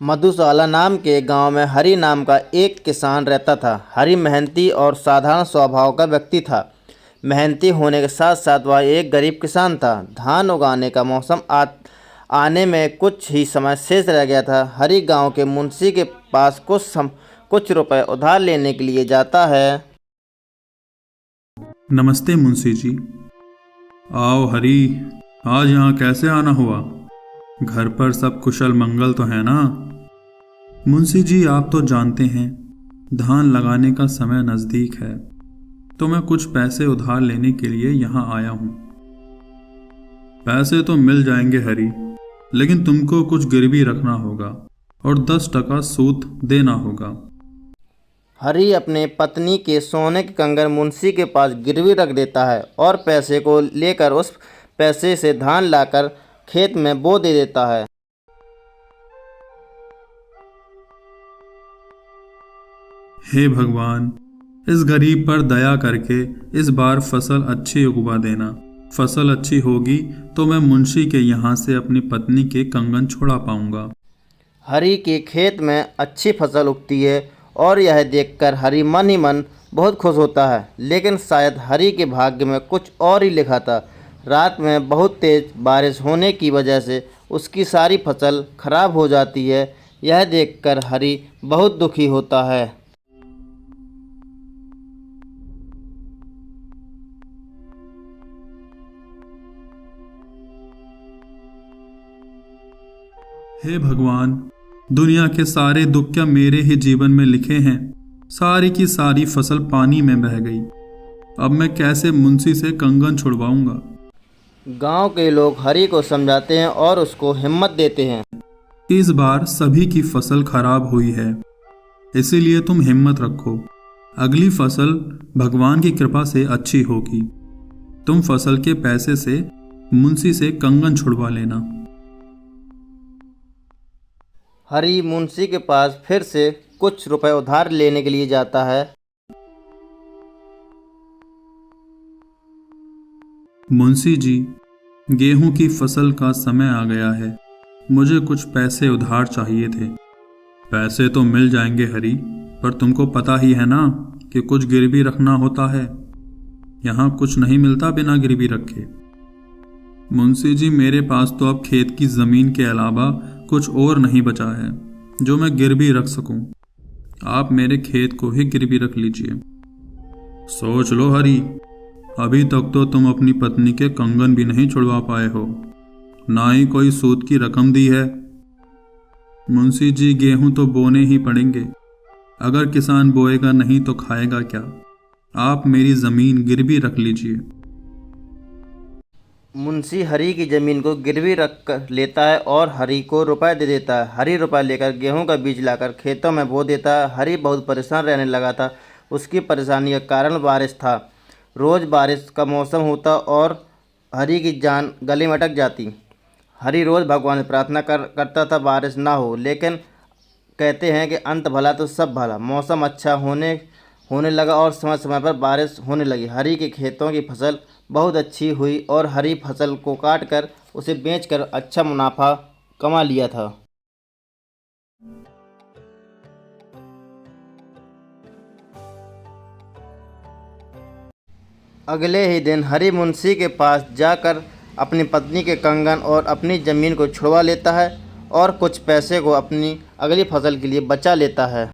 मधुशाला नाम के गांव में हरि नाम का एक किसान रहता था। हरि मेहनती और साधारण स्वभाव का व्यक्ति था। मेहनती होने के साथ साथ वह एक गरीब किसान था। धान उगाने का मौसम आने में कुछ ही समय शेष रह गया था। हरि गांव के मुंशी के पास कुछ रुपए उधार लेने के लिए जाता है। नमस्ते मुंशी जी। आओ हरी, आज यहाँ कैसे आना हुआ? घर पर सब कुशल मंगल तो है ना? मुंशी जी, आप तो जानते हैं धान लगाने का समय नज़दीक है, तो मैं कुछ पैसे उधार लेने के लिए यहाँ आया हूँ। पैसे तो मिल जाएंगे हरी, लेकिन तुमको कुछ गिरवी रखना होगा और 10% सूद देना होगा। हरि अपने पत्नी के सोने के कंगन मुंशी के पास गिरवी रख देता है और पैसे को लेकर उस पैसे से धान लाकर खेत में बो दे देता है। हे भगवान, इस गरीब पर दया करके इस बार फसल अच्छी उगवा देना। फसल अच्छी होगी तो मैं मुंशी के यहाँ से अपनी पत्नी के कंगन छुड़ा पाऊंगा। हरि के खेत में अच्छी फसल उगती है और यह देखकर हरि मन ही मन बहुत खुश होता है। लेकिन शायद हरि के भाग्य में कुछ और ही लिखा था। रात में बहुत तेज बारिश होने की वजह से उसकी सारी फसल खराब हो जाती है। यह देखकर हरि बहुत दुखी होता है। हे भगवान, दुनिया के सारे दुख क्या मेरे ही जीवन में लिखे हैं? सारी की सारी फसल पानी में बह गई। अब मैं कैसे मुंशी से कंगन छुड़वाऊंगा? गांव के लोग हरि को समझाते हैं और उसको हिम्मत देते हैं। इस बार सभी की फसल खराब हुई है, इसीलिए तुम हिम्मत रखो। अगली फसल भगवान की कृपा से अच्छी होगी। तुम फसल के पैसे से मुंशी से कंगन छुड़वा लेना। हरि मुंशी के पास फिर से कुछ रुपए उधार लेने के लिए जाता है। मुंशी जी, गेहूं की फसल का समय आ गया है। मुझे कुछ पैसे उधार चाहिए थे। पैसे तो मिल जाएंगे हरी, पर तुमको पता ही है ना कि कुछ गिरवी रखना होता है। यहाँ कुछ नहीं मिलता बिना गिरवी रखे। मुंशी जी, मेरे पास तो अब खेत की जमीन के अलावा कुछ और नहीं बचा है जो मैं गिरवी रख सकूं। आप मेरे खेत को ही गिरवी रख लीजिए। सोच लो हरी, अभी तक तो तुम अपनी पत्नी के कंगन भी नहीं छुड़वा पाए हो, ना ही कोई सूद की रकम दी है। मुंशी जी, गेहूं तो बोने ही पड़ेंगे। अगर किसान बोएगा नहीं तो खाएगा क्या? आप मेरी जमीन गिरवी रख लीजिए। मुंशी हरि की ज़मीन को गिरवी रख कर लेता है और हरि को रुपए दे देता है। हरि रुपए लेकर गेहूं का बीज लाकर खेतों में बो देता है। हरि बहुत परेशान रहने लगा था। उसकी परेशानी का कारण बारिश था। रोज़ बारिश का मौसम होता और हरि की जान गले में अटक जाती। हरि रोज़ भगवान से प्रार्थना करता था बारिश ना हो, लेकिन कहते हैं कि अंत भला तो सब भला। मौसम अच्छा होने लगा और समय समय पर बारिश होने लगी। हरि के खेतों की फसल बहुत अच्छी हुई और हरि फसल को काट कर उसे बेचकर अच्छा मुनाफा कमा लिया था। अगले ही दिन हरि मुंशी के पास जाकर अपनी पत्नी के कंगन और अपनी ज़मीन को छुड़वा लेता है और कुछ पैसे को अपनी अगली फसल के लिए बचा लेता है।